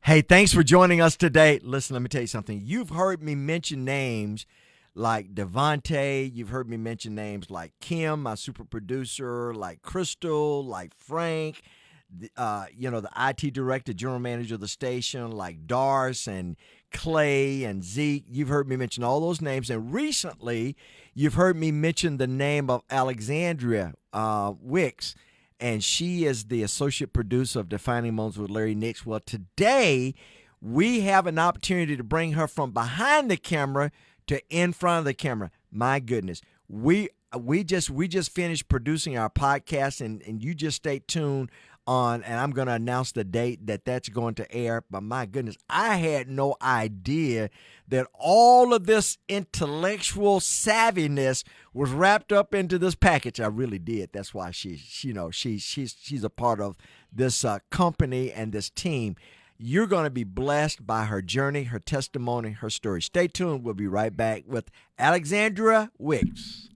Hey, thanks for joining us today. Listen, let me tell you something. You've heard me mention names like Devontae. You've heard me mention names like Kim, my super producer, like Crystal, like Frank, the IT director, general manager of the station, like Dars and Clay and Zeke. You've heard me mention all those names. And recently, you've heard me mention the name of Alexandria Wicks, and she is the associate producer of Defining Moments with Larry Nix. Well, today we have an opportunity to bring her from behind the camera to in front of the camera. My goodness, we just finished producing our podcast, and you just stay tuned on, and I'm going to announce the date that's going to air. But my goodness, I had no idea that all of this intellectual savviness was wrapped up into this package. I really did. That's why she's a part of this company and this team. You're going to be blessed by her journey, her testimony, her story. Stay tuned. We'll be right back with Alexandria Wicks.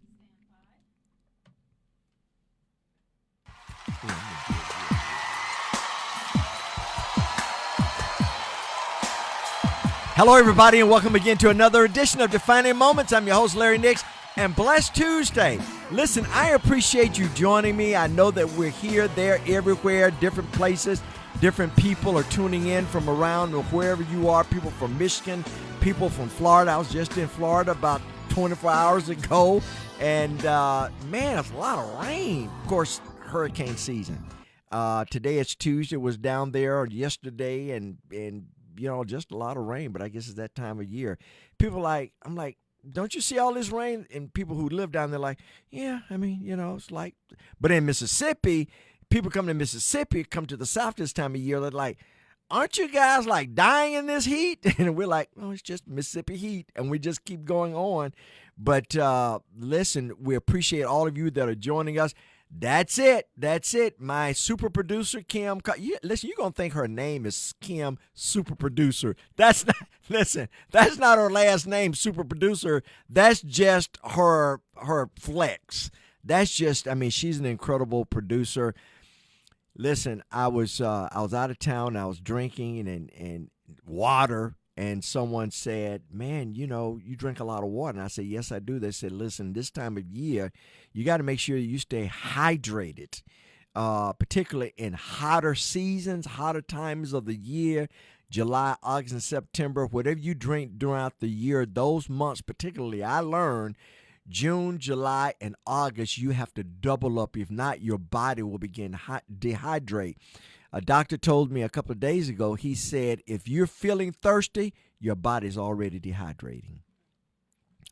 Hello, everybody, and welcome again to another edition of Defining Moments. I'm your host, Larry Nix, and blessed Tuesday. Listen, I appreciate you joining me. I know that we're here, there, everywhere, different places. Different people are tuning in from around or wherever you are. People from Michigan, people from Florida. I was just in Florida about 24 hours ago, and man, it's a lot of rain. Of course, hurricane season. Today it's Tuesday. It was down there yesterday, and just a lot of rain, but I guess it's that time of year. I'm like, don't you see all this rain? And people who live down there like, yeah, I mean, it's like, but in Mississippi, people come to Mississippi, come to the South this time of year, they're like, aren't you guys like dying in this heat? And we're like, oh, it's just Mississippi heat. And we just keep going on. But listen, we appreciate all of you that are joining us. That's it. My super producer, Kim. Listen, you're going to think her name is Kim Super Producer. That's not her last name, Super Producer. That's just her flex. That's just, she's an incredible producer. Listen, I was out of town. I was drinking and water. And someone said, man, you drink a lot of water. And I said, yes, I do. They said, listen, this time of year, you got to make sure you stay hydrated, particularly in hotter seasons, hotter times of the year, July, August, and September. Whatever you drink throughout the year, those months particularly, I learned June, July, and August, you have to double up. If not, your body will begin to dehydrate. A doctor told me a couple of days ago, he said, if you're feeling thirsty, your body's already dehydrating.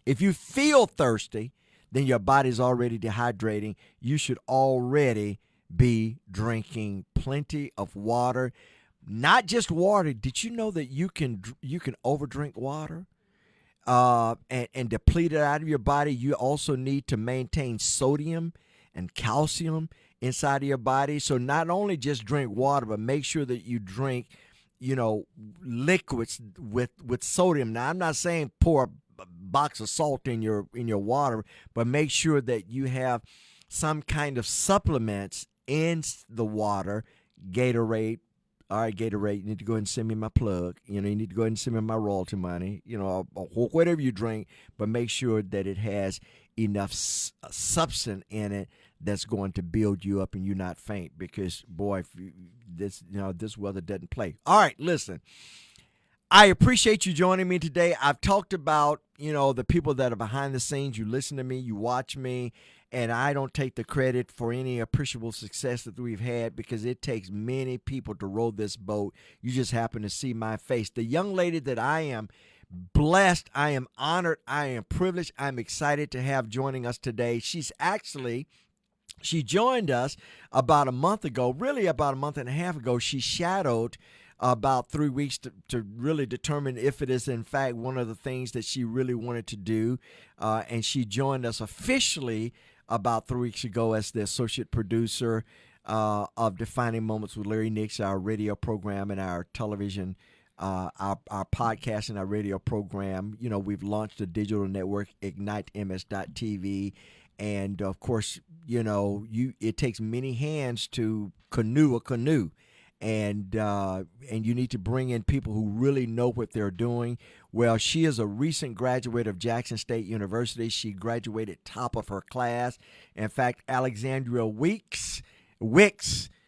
If you feel thirsty, then your body's already dehydrating. You should already be drinking plenty of water. Not just water. Did you know that you can overdrink water and deplete it out of your body? You also need to maintain sodium and calcium inside of your body. So not only just drink water, but make sure that you drink, liquids with sodium. Now, I'm not saying pour a box of salt in your water, but make sure that you have some kind of supplements in the water. Gatorade. All right, Gatorade, you need to go ahead and send me my plug. You need to go ahead and send me my royalty money, or whatever you drink, but make sure that it has enough substance in it that's going to build you up and you not faint, because, boy, this weather doesn't play. All right, listen. I appreciate you joining me today. I've talked about, the people that are behind the scenes. You listen to me, you watch me, and I don't take the credit for any appreciable success that we've had, because it takes many people to row this boat. You just happen to see my face. The young lady that I am blessed, I am honored, I am privileged, I'm excited to have joining us today. She joined us about a month ago, really about a month and a half ago. She shadowed about 3 weeks to really determine if it is, in fact, one of the things that she really wanted to do. And she joined us officially about 3 weeks ago as the associate producer of Defining Moments with Larry Nix, our radio program and our television, our podcast and our radio program. We've launched a digital network, IgniteMS.tv. And, of course, it takes many hands to canoe a canoe. and you need to bring in people who really know what they're doing. Well, she is a recent graduate of Jackson State University. She graduated top of her class. In fact, Alexandria Wicks.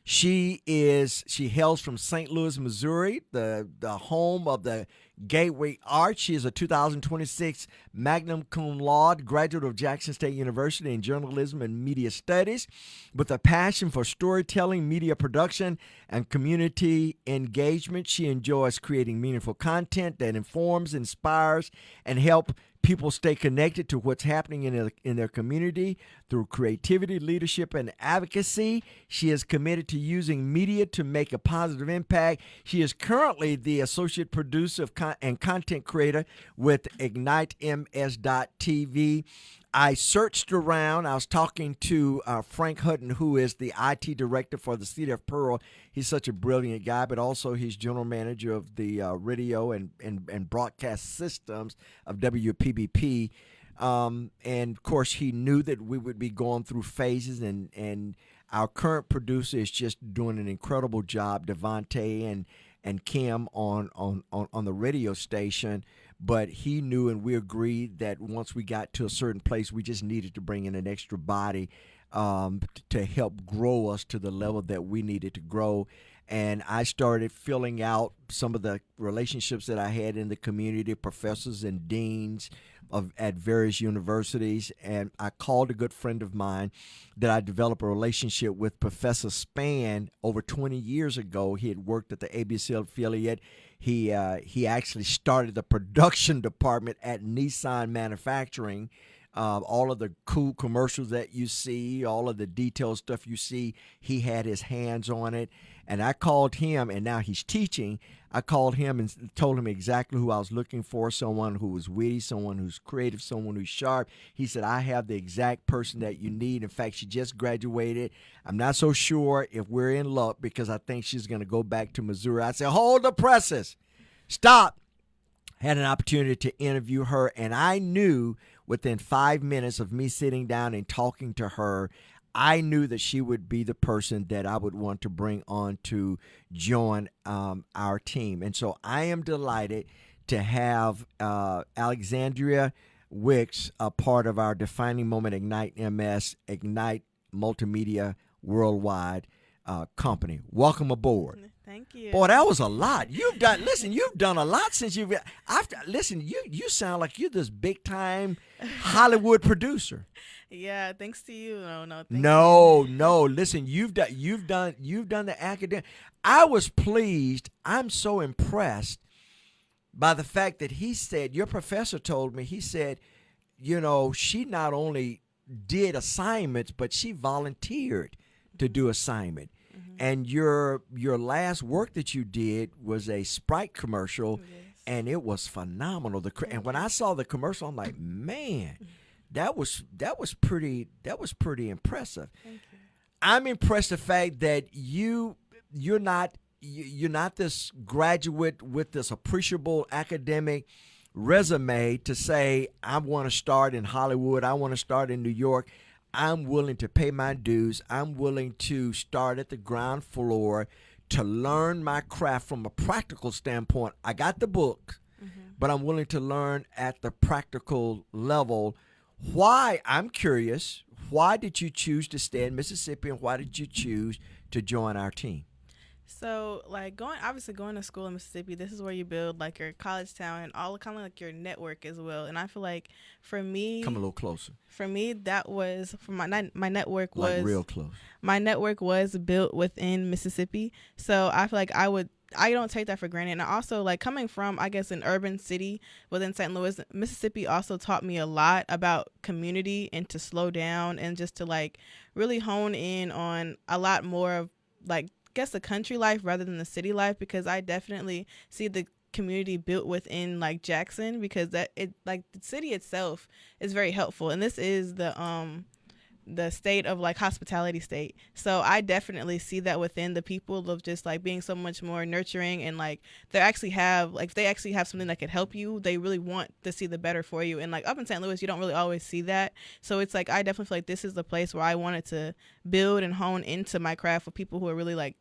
She hails from St. Louis, Missouri, the home of the Gateway Arts. She is a 2026 Magna cum laude graduate of Jackson State University in journalism and media studies, with a passion for storytelling, media production, and community engagement. She enjoys creating meaningful content that informs, inspires, and helps people stay connected to what's happening in their community through creativity, leadership, and advocacy. She is committed to using media to make a positive impact. She is currently the associate producer and content creator with IgniteMS.TV. I searched around. I was talking to Frank Hutton, who is the IT director for the City of Pearl. He's such a brilliant guy, but also he's general manager of the radio and broadcast systems of WPBP. And, of course, he knew that we would be going through phases, and our current producer is just doing an incredible job, Devontae and Kim on the radio station. But he knew, and we agreed, that once we got to a certain place, we just needed to bring in an extra body to help grow us to the level that we needed to grow. And I started filling out some of the relationships that I had in the community, professors and deans at various universities. And I called a good friend of mine that I developed a relationship with, Professor Spann, over 20 years ago. He had worked at the ABC affiliate. He actually started the production department at Nissan Manufacturing. All of the cool commercials that you see, all of the detailed stuff you see, he had his hands on it. And I called him, and now he's teaching. I called him and told him exactly who I was looking for, someone who was witty, someone who's creative, someone who's sharp. He said, I have the exact person that you need. In fact, she just graduated. I'm not so sure if we're in luck because I think she's going to go back to Missouri. I said, hold the presses. Stop. Had an opportunity to interview her, and I knew within 5 minutes of me sitting down and talking to her, I knew that she would be the person that I would want to bring on to join our team. And so I am delighted to have Alexandria Wicks a part of our Defining Moment Ignite MS, Ignite Multimedia Worldwide company. Welcome aboard. Thank you. Boy, that was a lot. You've done a lot since you've you sound like you're this big time Hollywood producer. Yeah, thanks to you. No. Listen, you've done the academic. I was pleased. I'm so impressed by the fact that he said, your professor told me, he said, she not only did assignments, but she volunteered to do assignment. And your last work that you did was a Sprite commercial, yes, and it was phenomenal. And when I saw the commercial, I'm like, man, that was pretty impressive. Thank you. I'm impressed the fact that you're not this graduate with this appreciable academic resume to say, I want to start in Hollywood, I want to start in New York. I'm willing to pay my dues. I'm willing to start at the ground floor to learn my craft from a practical standpoint. I got the book, but I'm willing to learn at the practical level. Why? I'm curious. Why did you choose to stay in Mississippi, and why did you choose to join our team? So, going to school in Mississippi, this is where you build like your college town and all kind of like your network as well. And I feel like for me, come a little closer. For me, that was for my network was like real close. My network was built within Mississippi, so I feel like I don't take that for granted. And also, like, coming from, I guess, an urban city within St. Louis, Mississippi also taught me a lot about community and to slow down and just to like really hone in on a lot more of like, guess, the country life rather than the city life, because I definitely see the community built within like Jackson, because the city itself is very helpful, and this is the state of like hospitality state. So I definitely see that within the people of just like being so much more nurturing, and like they actually have something that could help you. They really want to see the better for you. And like up in St. Louis, you don't really always see that. So it's like I definitely feel like this is the place where I wanted to build and hone into my craft with people who are really like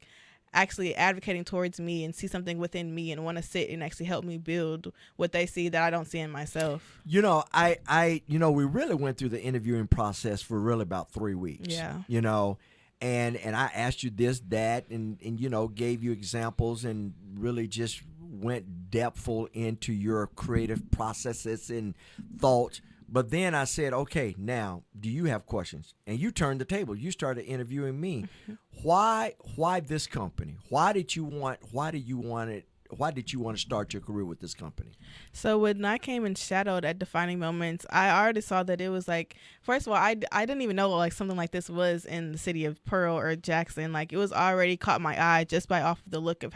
actually advocating towards me and see something within me and want to sit and actually help me build what they see that I don't see in myself. You know, we really went through the interviewing process for really about 3 weeks. Yeah. You know, and I asked you this, that, and gave you examples and really just went depthful into your creative processes and thoughts. But then I said, okay, now, do you have questions? And you turned the table. You started interviewing me. Why this company? Why did you want to start your career with this company? So when I came and shadowed at Defining Moments, I already saw that it was like, first of all, I didn't even know like something like this was in the city of Pearl or Jackson. Like it was already caught my eye just by off of the look of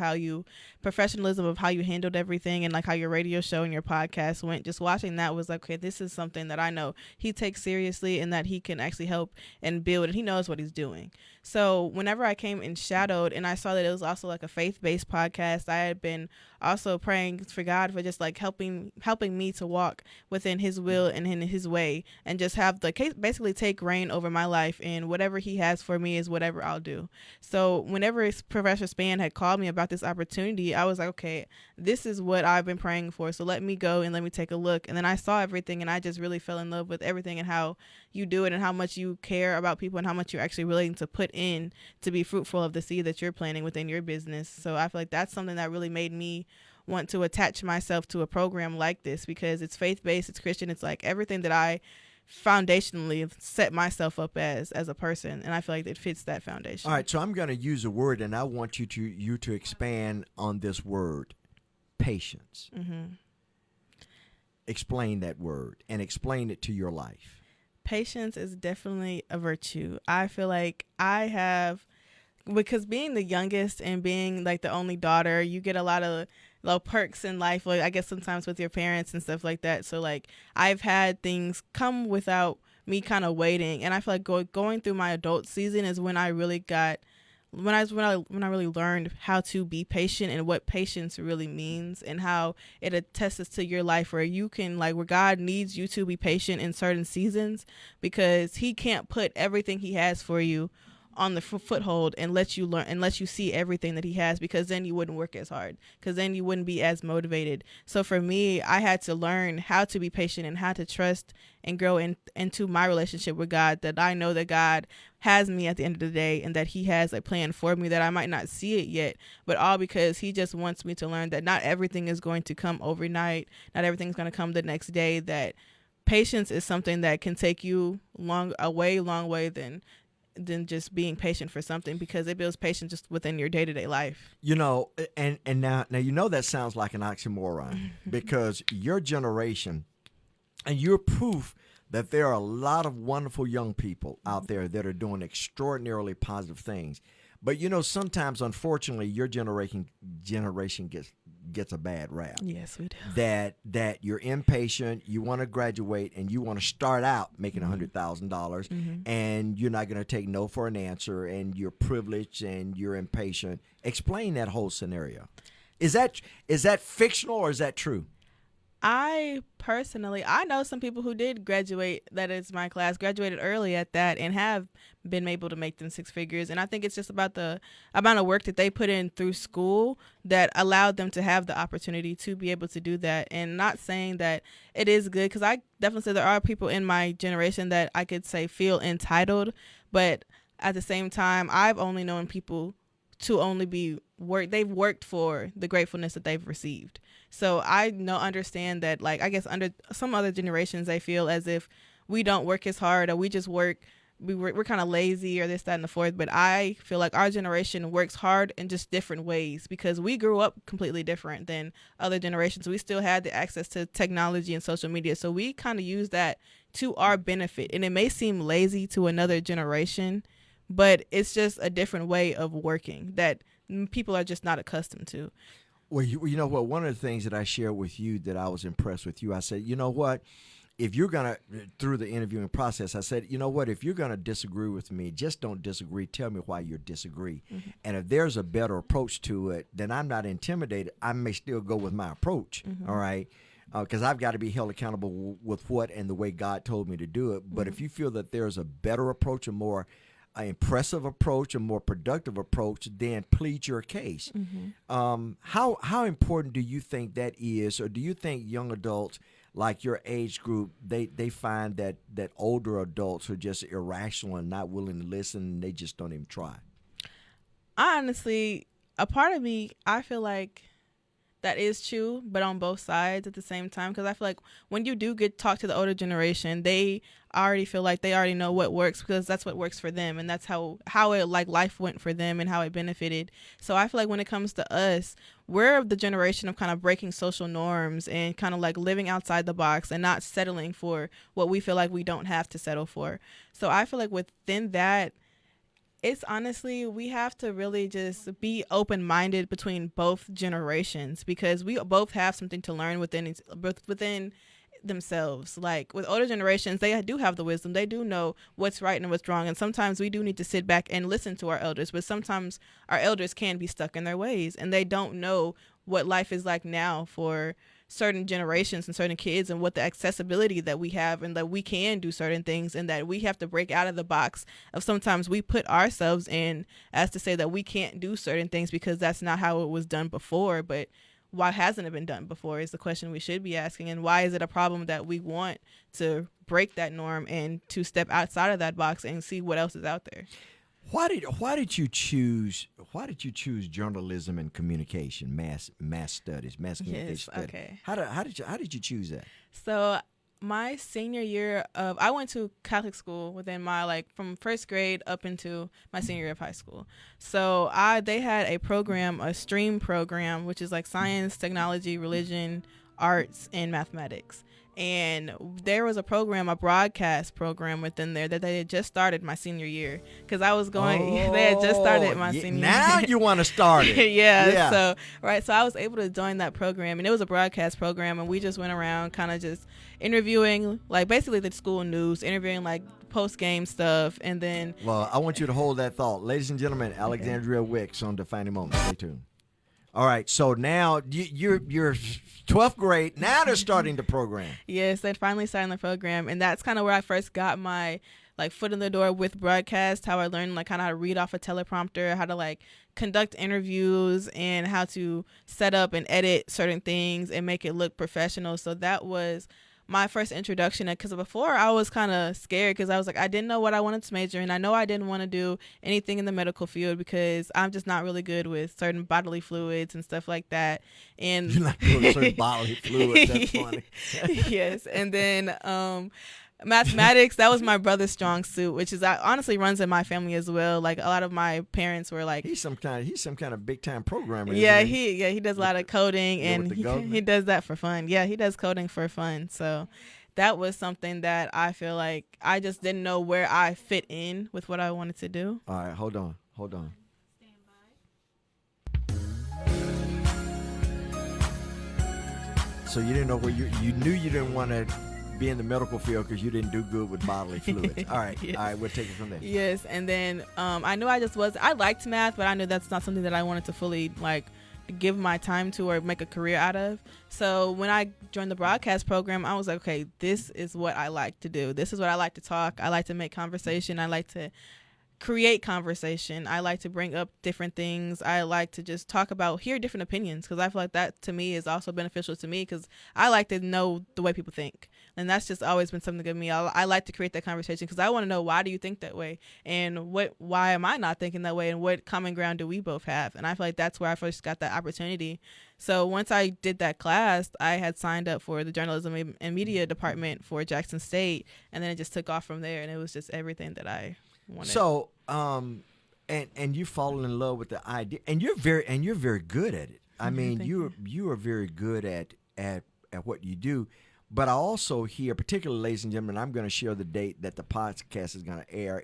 professionalism of how you handled everything and like how your radio show and your podcast went. Just watching that was like, okay, this is something that I know he takes seriously and that he can actually help and build, and he knows what he's doing. So whenever I came and shadowed and I saw that it was also like a faith-based podcast, I had been also praying for God for just like helping me to walk within his will and in his way, and just have the case basically take reign over my life, and whatever he has for me is whatever I'll do. So whenever Professor Span had called me about this opportunity, I was like, okay, this is what I've been praying for, so let me go and let me take a look. And then I saw everything, and I just really fell in love with everything and how you do it and how much you care about people and how much you're actually willing to put in to be fruitful of the seed that you're planting within your business. So I feel like that's something that really made me want to attach myself to a program like this, because it's faith-based, it's Christian, it's like everything that I foundationally set myself up as a person, and I feel like it fits that foundation. All right, so I'm going to use a word, and I want you to expand on this word, patience. Mm-hmm. Explain that word and explain it to your life. Patience is definitely a virtue. I feel like I have, because being the youngest and being like the only daughter, you get a lot of little perks in life, like I guess sometimes with your parents and stuff like that. So like I've had things come without me kind of waiting, and I feel like going through my adult season is when I really got when I really learned how to be patient and what patience really means, and how it attests to your life, where you can where God needs you to be patient in certain seasons, because he can't put everything he has for you on the foothold and let you learn and let you see everything that he has, because then you wouldn't work as hard, because then you wouldn't be as motivated. So for me, I had to learn how to be patient and how to trust and grow into my relationship with God, that I know that God has me at the end of the day, and that he has a plan for me that I might not see it yet, but all because he just wants me to learn that not everything is going to come overnight, not everything's going to come the next day, that patience is something that can take you long way than just being patient for something, because it builds patience just within your day-to-day life. And now that sounds like an oxymoron, because your generation, and you're proof that there are a lot of wonderful young people out there that are doing extraordinarily positive things. But sometimes, unfortunately, your generation gets a bad rap. Yes, we do. That you're impatient, you want to graduate, and you want to start out making $100,000, and you're not going to take no for an answer, and you're privileged and you're impatient. Explain that whole scenario. Is that fictional or is that true? I know some people who did graduate, that is my class, graduated early at that, and have been able to make them six figures. And I think it's just about the amount of work that they put in through school that allowed them to have the opportunity to be able to do that. And not saying that it is good, because I definitely say there are people in my generation that I could say feel entitled, but at the same time, I've only known people to only they've worked for the gratefulness that they've received. So I understand that, I guess under some other generations, they feel as if we don't work as hard, or we just work, we're kind of lazy, or this, that, and the fourth. But I feel like our generation works hard in just different ways, because we grew up completely different than other generations. We still had the access to technology and social media, so we kind of use that to our benefit. And it may seem lazy to another generation, but it's just a different way of working that people are just not accustomed to. Well, you know what? One of the things that I shared with you that I was impressed with you, I said, you know what? If you're going to, through the interviewing process, I said, you know what? If you're going to disagree with me, just don't disagree. Tell me why you disagree. Mm-hmm. And if there's a better approach to it, then I'm not intimidated. I may still go with my approach, all right? Because I've got to be held accountable with what and the way God told me to do it. But if you feel that there's a better approach, a more impressive approach, a more productive approach, then plead your case. How important do you think that is, or do you think young adults like your age group, they find that older adults are just irrational and not willing to listen, and they just don't even try? Honestly, a part of me, I feel like that is true, but on both sides at the same time. Because I feel like when you do get talk to the older generation, they already feel like they already know what works because that's what works for them, and that's how it like life went for them and how it benefited. So I feel like when it comes to us, we're the generation of kind of breaking social norms and kind of like living outside the box and not settling for what we feel like we don't have to settle for. So I feel like within that, it's honestly, we have to really just be open-minded between both generations because we both have something to learn within themselves. Like with older generations, they do have the wisdom. They do know what's right and what's wrong. And sometimes we do need to sit back and listen to our elders. But sometimes our elders can be stuck in their ways and they don't know what life is like now for certain generations and certain kids and what the accessibility that we have and that we can do certain things and that we have to break out of the box of sometimes we put ourselves in as to say that we can't do certain things because that's not how it was done before. But why hasn't it been done before is the question we should be asking. And why is it a problem that we want to break that norm and to step outside of that box and see what else is out there? Why did you choose journalism and communication, mass studies, mass communication studies? Okay. How did you choose that? So my senior year I went to Catholic school within my from first grade up into my senior year of high school. So they had a STREAM program, which is like science, technology, religion, arts, and mathematics. And there was a broadcast program within there that they had just started my senior year because I was going. They had just started my senior year. Now you want to start it? Yeah. So I was able to join that program, and it was a broadcast program, and we just went around kind of just interviewing, like basically the school news, interviewing like post game stuff, and then. Well, I want you to hold that thought, ladies and gentlemen. Alexandria Wicks on Defining Moments. Stay tuned. All right, so now you're 12th grade. Now they're starting the program. Yes, they're finally starting the program, and that's kind of where I first got my foot in the door with broadcast. How I learned kind of how to read off a teleprompter, how to conduct interviews, and how to set up and edit certain things and make it look professional. So that was my first introduction, because before I was kind of scared because I was I didn't know what I wanted to major in. I know I didn't want to do anything in the medical field because I'm just not really good with certain bodily fluids and stuff like that. And you're not good with certain bodily fluids. That's funny. Yes, and then mathematics, that was my brother's strong suit, which is honestly runs in my family as well. Like a lot of my parents were he's some kind of big time programmer. Yeah, he does a lot of coding, and he does that for fun. Yeah, he does coding for fun. So that was something that I feel like I just didn't know where I fit in with what I wanted to do. All right, hold on. Stand by. So you didn't know where you knew you didn't want to be in the medical field because you didn't do good with bodily fluids. All right. Yes. All right, we'll take it from there. Yes, and then I knew I liked math, but I knew that's not something that I wanted to fully give my time to or make a career out of. So when I joined the broadcast program, I was like, okay, this is what I like to do. This is what I like to talk. I like to make conversation. I like to create conversation. I like to bring up different things. I like to just hear different opinions, because I feel like that to me is also beneficial to me, because I like to know the way people think, and that's just always been something of me. I like to create that conversation because I want to know, why do you think that way, and why am I not thinking that way, and what common ground do we both have? And I feel like that's where I first got that opportunity. So once I did that class, I had signed up for the journalism and media department for Jackson State, and then it just took off from there, and it was just everything that I wanted. So, and you fall in love with the idea, and you're very good at it. I mean, you are very good at what you do. But I also hear, particularly, ladies and gentlemen, I'm going to share the date that the podcast is going to air.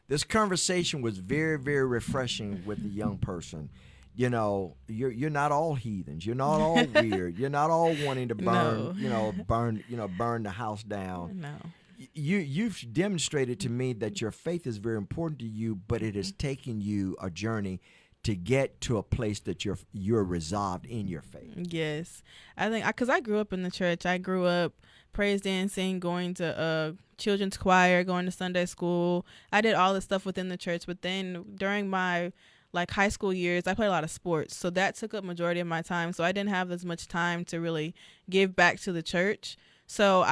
This conversation was very, very refreshing with the young person. You know, you're not all heathens. You're not all weird. You're not all wanting to burn the house down. No. You've demonstrated to me that your faith is very important to you, but it has taken you a journey to get to a place that you're resolved in your faith. Yes, I think because I grew up in the church. I grew up praise dancing, going to children's choir, going to Sunday school. I did all the stuff within the church. But then during my like high school years, I played a lot of sports. So that took up majority of my time. So I didn't have as much time to really give back to the church. So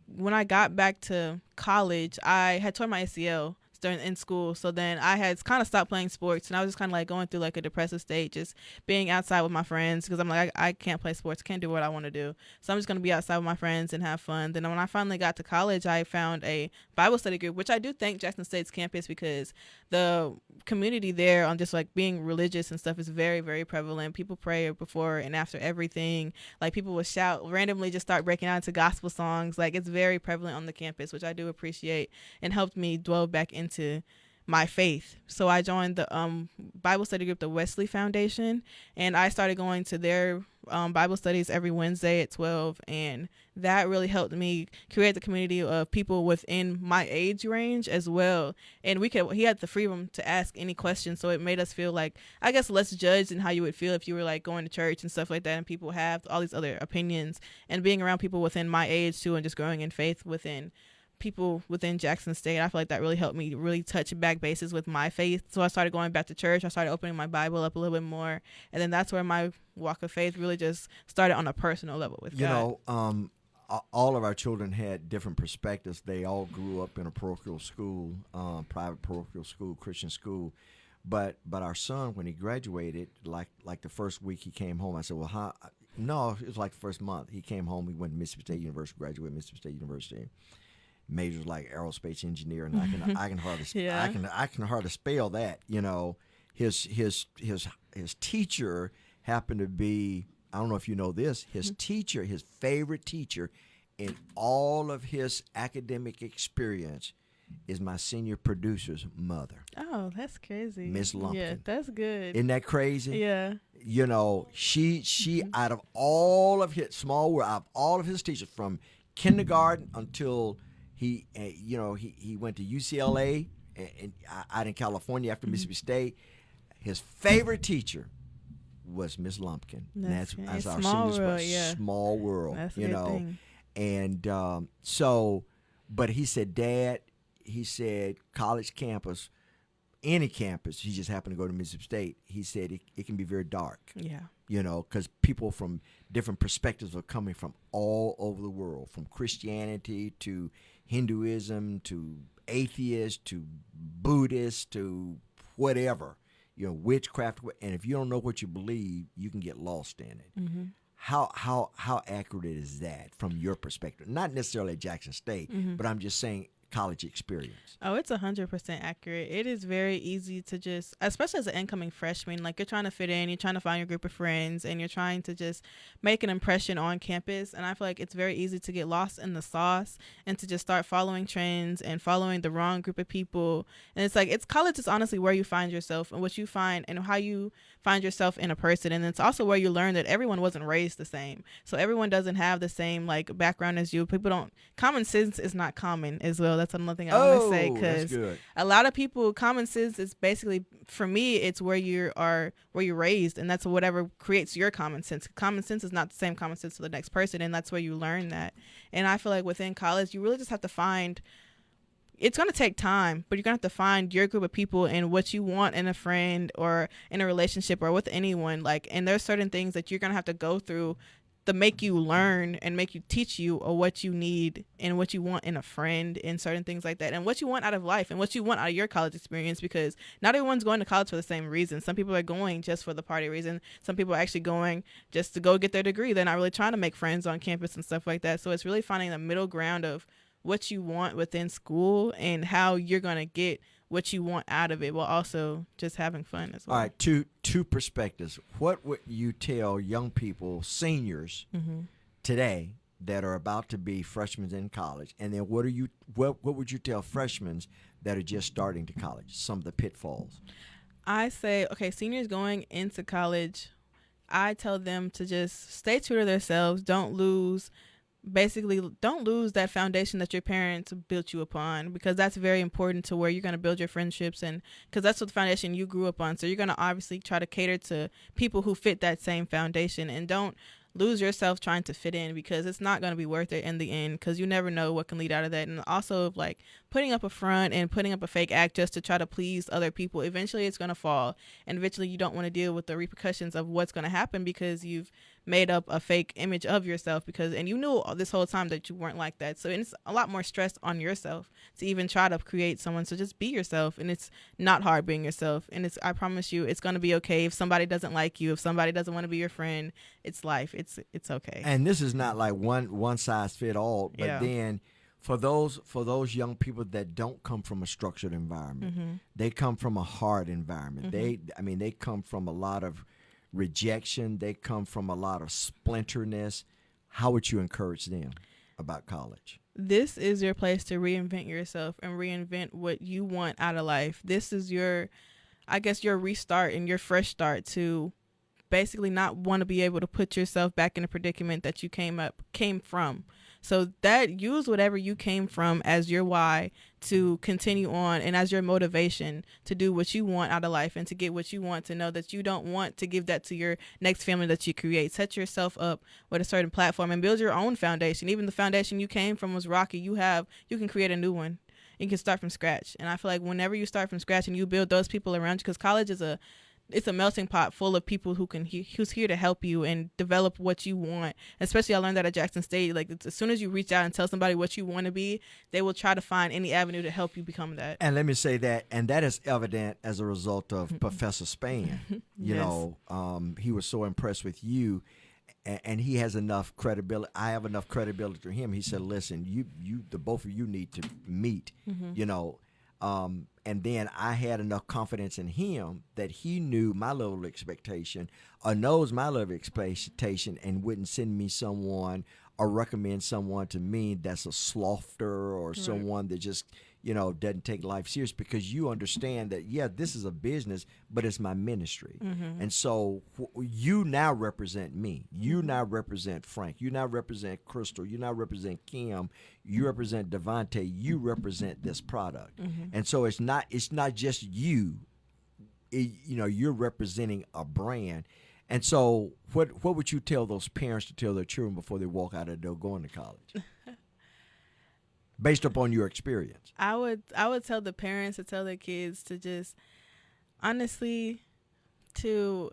when I got back to college, I had torn my ACL in school. So then I had kind of stopped playing sports, and I was just kind of like going through like a depressive state, just being outside with my friends, because I'm like, I can't play sports, can't do what I want to do. So I'm just going to be outside with my friends and have fun. Then when I finally got to college, I found a Bible study group, which I do thank Jackson State's campus, because the community there on just like being religious and stuff is very, very prevalent. People pray before and after everything. Like people will shout, randomly just start breaking out into gospel songs. Like it's very prevalent on the campus, which I do appreciate, and helped me dwell back into my faith. So I joined the Bible study group, the Wesley Foundation, and I started going to their Bible studies every Wednesday at 12, and that really helped me create the community of people within my age range as well. And he had the freedom to ask any questions, so it made us feel like, I guess, less judged than how you would feel if you were like going to church and stuff like that, and people have all these other opinions. And being around people within my age too, and just growing in faith within people within Jackson State, I feel like that really helped me really touch back bases with my faith. So I started going back to church. I started opening my Bible up a little bit more, and then that's where my walk of faith really just started on a personal level with God. All of our children had different perspectives. They all grew up in a parochial school, private parochial school, Christian school. But our son, when he graduated, like the first week he came home, I said, well, how? No, it was like the first month. He came home. He went to Mississippi State University, graduated Mississippi State University. Majors like aerospace engineer, and I can hardly yeah. I can hardly spell that. His teacher happened to be, I don't know if you know this, his teacher, his favorite teacher in all of his academic experience is my senior producer's mother. Oh, that's crazy. Miss Lumpkin. Yeah, that's good. Isn't that crazy? Yeah. She out of all of his teachers from kindergarten until he went to UCLA and out in California after Mississippi State. His favorite teacher was Miss Lumpkin. That's our small senior world, yeah. Small world. That's a good thing. And but he said, Dad, college campus, any campus, he just happened to go to Mississippi State. He said it can be very dark. Yeah. Because people from different perspectives are coming from all over the world, from Christianity to Hinduism to atheists to Buddhists to whatever, witchcraft. And if you don't know what you believe, you can get lost in it. Mm-hmm. How accurate is that from your perspective? Not necessarily at Jackson State, but I'm just saying college experience. Oh, it's 100% accurate. It is very easy to just, especially as an incoming freshman, like you're trying to fit in, you're trying to find your group of friends, and you're trying to just make an impression on campus. And I feel like it's very easy to get lost in the sauce and to just start following trends and following the wrong group of people. And it's college is honestly where you find yourself and what you find and how you find yourself in a person. And it's also where you learn that everyone wasn't raised the same. So everyone doesn't have the same like background as you. Common sense is not common as well. That's another thing I want to say, because a lot of people, common sense is basically, for me, it's where you're raised, and that's whatever creates your common sense. Common sense is not the same common sense to the next person, and that's where you learn that. And I feel like within college, you really just have to find. It's going to take time, but you're going to have to find your group of people and what you want in a friend or in a relationship or with anyone. And there's certain things that you're going to have to go through to make you learn and make you teach you or what you need and what you want in a friend and certain things like that, and what you want out of life and what you want out of your college experience, because not everyone's going to college for the same reason. Some people are going just for the party reason. Some people are actually going just to go get their degree. They're not really trying to make friends on campus and stuff like that. So it's really finding the middle ground of what you want within school and how you're going to get what you want out of it, while also just having fun as well. All right, two perspectives. What would you tell young people, seniors today that are about to be freshmen in college, and then what would you tell freshmen that are just starting to college? Some of the pitfalls. I say, okay, seniors going into college, I tell them to just stay true to themselves. Don't lose that foundation that your parents built you upon, because that's very important to where you're going to build your friendships, and because that's what the foundation you grew up on. So you're going to obviously try to cater to people who fit that same foundation, and don't lose yourself trying to fit in, because it's not going to be worth it in the end, because you never know what can lead out of that. And also, like, putting up a front and putting up a fake act just to try to please other people, eventually it's going to fall, and eventually you don't want to deal with the repercussions of what's going to happen because you've made up a fake image of yourself, and you knew this whole time that you weren't like that. So it's a lot more stress on yourself to even try to create someone. So just be yourself, and it's not hard being yourself. And I promise you, it's going to be okay. If somebody doesn't like you, if somebody doesn't want to be your friend, it's life. It's okay. And this is not like one size fit all, but Yeah. then for those young people that don't come from a structured environment, they come from a hard environment. They come from a lot of rejection. They come from a lot of splinterness. How would you encourage them about college? This is your place to reinvent yourself and reinvent what you want out of life. This is your restart and your fresh start to basically not want to be able to put yourself back in a predicament that you came from. So that, use whatever you came from as your why to continue on, and as your motivation to do what you want out of life and to get what you want, to know that you don't want to give that to your next family that you create. Set yourself up with a certain platform and build your own foundation. Even the foundation you came from was rocky. You can create a new one. You can start from scratch. And I feel like whenever you start from scratch and you build those people around you, because college is it's a melting pot full of people who's here to help you and develop what you want. Especially, I learned that at Jackson State. Like, as soon as you reach out and tell somebody what you want to be, they will try to find any avenue to help you become that. And let me say that, and that is evident as a result of Professor Span. You Yes. know, he was so impressed with you, and he has enough credibility. I have enough credibility to him. He said, "Listen, the both of you need to meet." You know. And then I had enough confidence in him that he knew my level of expectation, or knows my level of expectation, and wouldn't send me someone or recommend someone to me that's a slofter or someone that just, doesn't take life serious, because you understand that, yeah, this is a business, but it's my ministry. And so you now represent me. You now represent Frank. You now represent Crystal. You now represent Kim. You represent Devontae. You represent this product. And so it's not just you. You're representing a brand. And so what would you tell those parents to tell their children before they walk out of the door going to college? Based upon your experience. I would tell the parents to tell their kids to just honestly to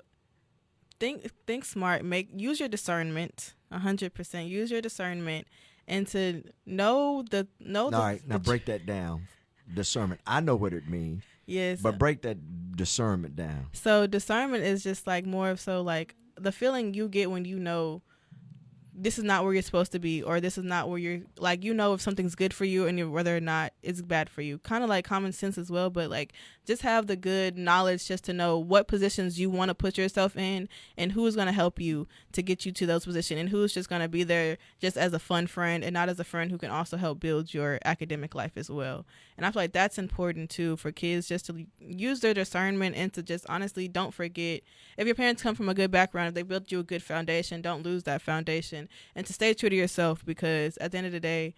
think smart, use your discernment 100%. Use your discernment, and to know. All right, now break that down. Discernment. I know what it means. Yes. But break that discernment down. So discernment is just like more of like the feeling you get when you know this is not where you're supposed to be, or this is not where you're, like, if something's good for you and whether or not it's bad for you. Kind of like common sense as well, but like just have the good knowledge just to know what positions you want to put yourself in and who's going to help you to get you to those positions, and who's just going to be there just as a fun friend and not as a friend who can also help build your academic life as well. And I feel like that's important too for kids, just to use their discernment, and to just honestly don't forget, if your parents come from a good background, if they built you a good foundation, don't lose that foundation, and to stay true to yourself, because at the end of the day,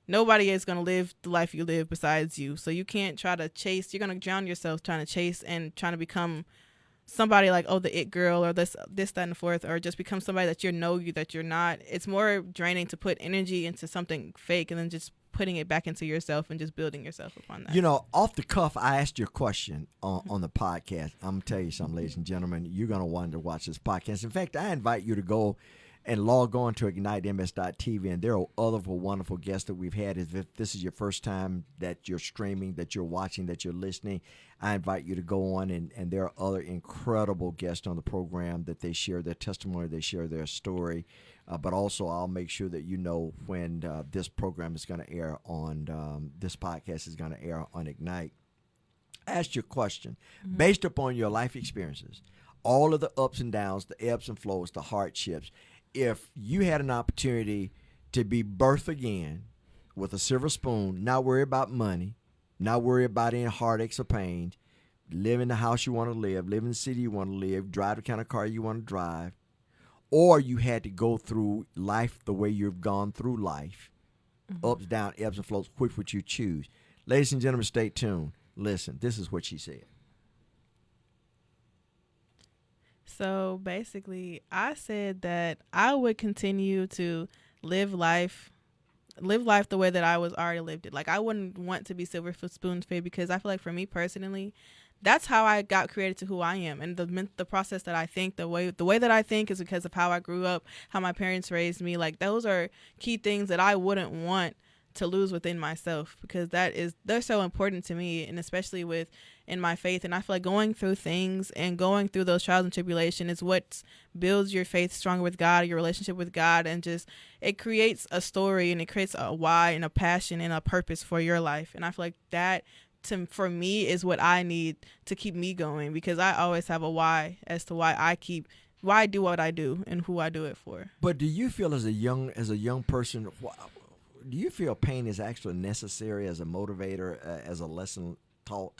nobody is going to live the life you live besides you. So you can't try to chase. You're going to drown yourself trying to chase and trying to become somebody like, the it girl, or this, that, and the fourth, or just become somebody that that you're not. It's more draining to put energy into something fake and then just putting it back into yourself and just building yourself upon that. Off the cuff, I asked you a question on the podcast. I'm going to tell you something, ladies and gentlemen. You're going to want to watch this podcast. In fact, I invite you to go and log on to ignitems.tv, and there are other wonderful guests that we've had. If this is your first time that you're streaming, that you're watching, that you're listening, I invite you to go on, and there are other incredible guests on the program that they share their testimony, they share their story. But also, I'll make sure that you know when this program is going to air on, this podcast is going to air on Ignite. Ask your question based upon your life experiences, all of the ups and downs, the ebbs and flows, the hardships. If you had an opportunity to be birthed again with a silver spoon, not worry about money, not worry about any heartaches or pains, live in the house you want to live in the city you want to live, drive the kind of car you want to drive, or you had to go through life the way you've gone through life, ups, downs, ebbs and flows, which would you choose? Ladies and gentlemen, stay tuned. Listen, this is what she said. So basically, I said that I would continue to live life the way that I was already lived it. Like, I wouldn't want to be silver spoon fed, because I feel like for me personally, that's how I got created to who I am. And the process that I think, the way that I think is because of how I grew up, how my parents raised me. Like, those are key things that I wouldn't want to lose within myself, because they're so important to me, and especially in my faith. And I feel like going through things and going through those trials and tribulation is what builds your faith stronger with God, your relationship with God, and just it creates a story, and it creates a why and a passion and a purpose for your life. And I feel like that for me is what I need to keep me going, because I always have a why as to why I do what I do and who I do it for. But do you feel as a young person, do you feel pain is actually necessary as a motivator, as a lesson taught?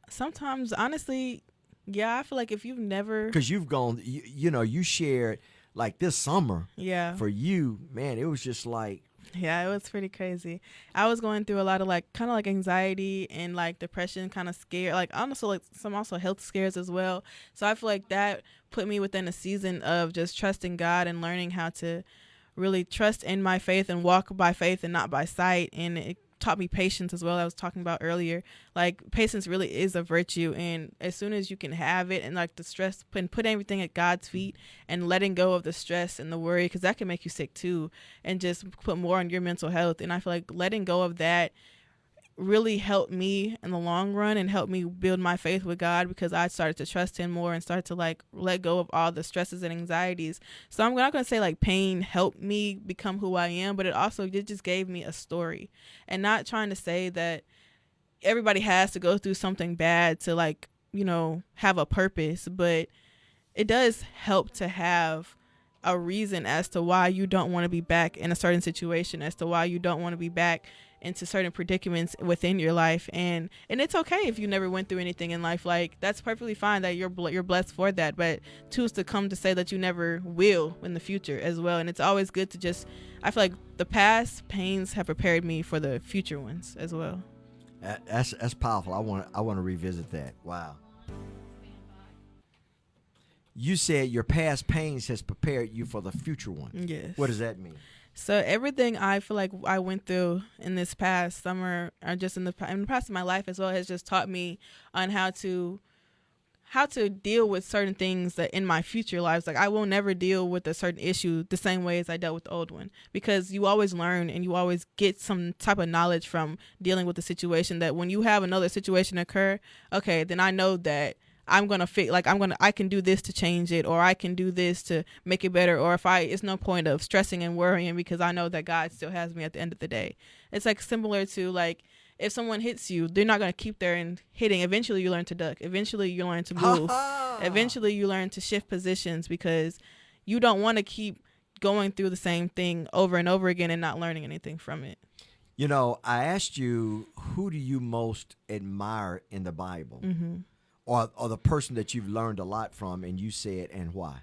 Sometimes, honestly, yeah, I feel like if you've never... Because you've gone, you shared, like this summer, yeah, for you, man, it was just like... Yeah, it was pretty crazy. I was going through a lot of kind of anxiety and depression, kind of scare, some also health scares as well. So I feel like that put me within a season of just trusting God and learning how to really trust in my faith and walk by faith and not by sight. And it taught me patience as well. I was talking about earlier, patience really is a virtue. And as soon as you can have it and the stress, put everything at God's feet and letting go of the stress and the worry, because that can make you sick too, and just put more on your mental health. And I feel like letting go of that really helped me in the long run and helped me build my faith with God, because I started to trust him more and start to let go of all the stresses and anxieties. So I'm not going to say pain helped me become who I am, but it just gave me a story. And not trying to say that everybody has to go through something bad to have a purpose, but it does help to have a reason as to why you don't want to be back in a certain situation, as to why you don't want to be back into certain predicaments within your life. And it's okay if you never went through anything in life. That's perfectly fine that you're blessed for that, but choose to come to say that you never will in the future as well. And it's always good to I feel like the past pains have prepared me for the future ones as well. That's powerful. I want to revisit that. Wow. You said your past pains has prepared you for the future one. Yes. What does that mean? So everything I feel like I went through in this past summer, or just in the past of my life as well, has just taught me on how to deal with certain things that in my future lives. I will never deal with a certain issue the same way as I dealt with the old one, because you always learn and you always get some type of knowledge from dealing with the situation, that when you have another situation occur, okay, then I know that I'm going to I can do this to change it, or I can do this to make it better, or it's no point of stressing and worrying, because I know that God still has me at the end of the day. It's similar to if someone hits you, they're not going to keep there and hitting. Eventually you learn to duck. Eventually you learn to move. Eventually you learn to shift positions, because you don't want to keep going through the same thing over and over again and not learning anything from it. I asked you, who do you most admire in the Bible? Mm-hmm. Or the person that you've learned a lot from, and you said, and why?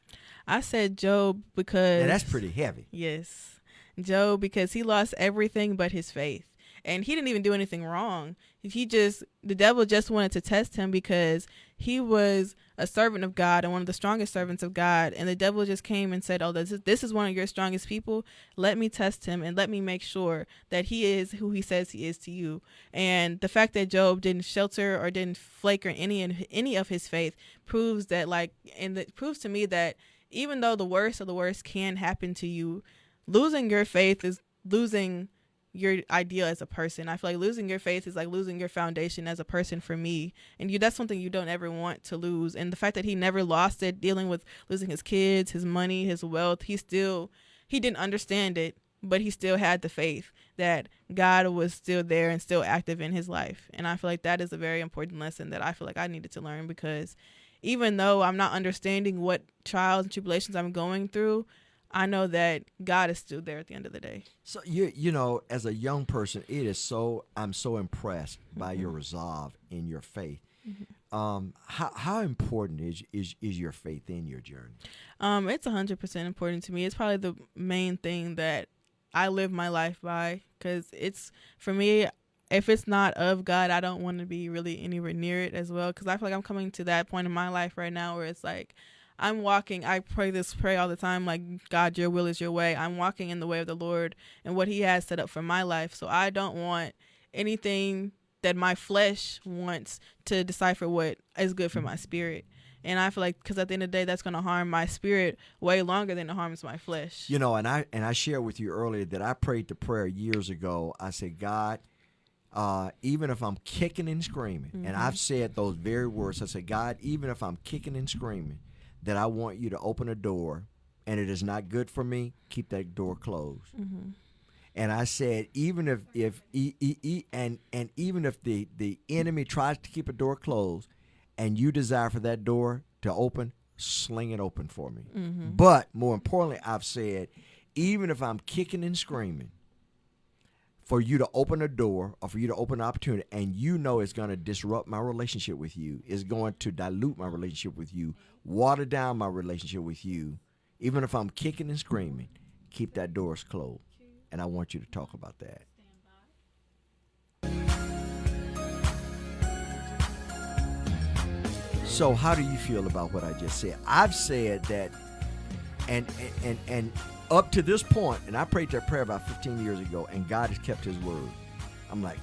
I said Job, because... And that's pretty heavy. Yes. Job, because he lost everything but his faith. And he didn't even do anything wrong. The devil just wanted to test him, because he was a servant of God and one of the strongest servants of God. And the devil just came and said, this is one of your strongest people. Let me test him and let me make sure that he is who he says he is to you. And the fact that Job didn't shelter or didn't flake or any of his faith proves that it proves to me that even though the worst of the worst can happen to you, losing your faith is losing your idea as a person. I feel like losing your faith is like losing your foundation as a person for me. And that's something you don't ever want to lose. And the fact that he never lost it, dealing with losing his kids, his money, his wealth, he didn't understand it, but he still had the faith that God was still there and still active in his life. And I feel like that is a very important lesson that I feel like I needed to learn, because even though I'm not understanding what trials and tribulations I'm going through, I know that God is still there at the end of the day. So as a young person, I'm so impressed by your resolve in your faith. Mm-hmm. How important is your faith in your journey? It's 100% important to me. It's probably the main thing that I live my life by, because for me, if it's not of God, I don't want to be really anywhere near it as well. Because I feel like I'm coming to that point in my life right now where it's like I'm walking. I pray this prayer all the time, like, God, your will is your way. I'm walking in the way of the Lord and what he has set up for my life. So I don't want anything that my flesh wants to decipher what is good for my spirit. And I feel like, because at the end of the day, that's going to harm my spirit way longer than it harms my flesh. You know, and I shared with you earlier that I prayed the prayer years ago. I said, God, even if I'm kicking and screaming, and I've said those very words, I said, God, even if I'm kicking and screaming, that I want you to open a door, and it is not good for me, keep that door closed. And I said, even if even if the enemy tries to keep a door closed, and you desire for that door to open, sling it open for me. But more importantly, I've said, even if I'm kicking and screaming, for you to open a door or for you to open an opportunity, and you know it's going to disrupt my relationship with you, it's going to dilute my relationship with you, water down my relationship with you, even if I'm kicking and screaming, keep that door closed. And I want you to talk about that. So how do you feel about what I just said? I've said that, and up to this point, and I prayed that prayer about 15 years ago, and God has kept his word. I'm like,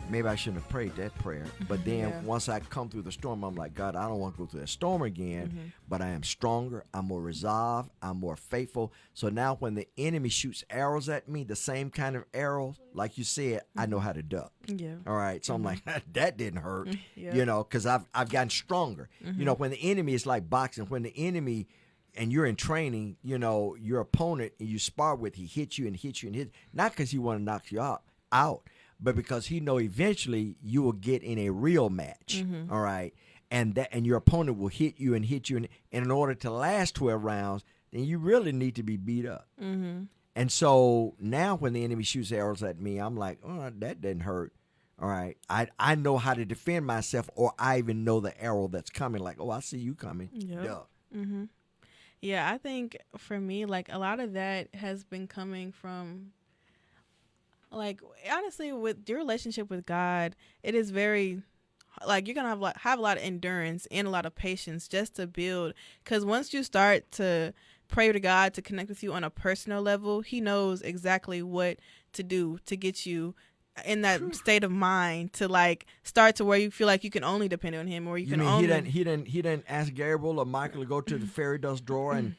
maybe I shouldn't have prayed that prayer. But then once I come through the storm, I'm like, God, I don't want to go through that storm again, but I am stronger, I'm more resolved, I'm more faithful. So now when the enemy shoots arrows at me, the same kind of arrows, like you said, I know how to duck. Yeah. All right. So I'm like, that didn't hurt, you know, because I've gotten stronger. You know, when the enemy is like boxing, when the enemy, and you're in training, you know, your opponent and you spar with, he hits you and hits you and hits, not because he want to knock you out, but because he know eventually you will get in a real match, all right? And your opponent will hit you, and in order to last 12 rounds, then you really need to be beat up. And so now when the enemy shoots arrows at me, I'm like, oh, that didn't hurt, all right? I know how to defend myself, or I even know the arrow that's coming, like, oh, I see you coming. Duh. Yeah, I think for me, like, a lot of that has been coming from, like, honestly, with your relationship with God, it is very, like, you're going to have a lot of endurance and a lot of patience just to build. Because once you start to pray to God to connect with you on a personal level, he knows exactly what to do to get you in that state of mind to, like, start to where you feel like you can only depend on him, or you can only. He didn't ask Gabriel or Michael to go to the fairy dust drawer and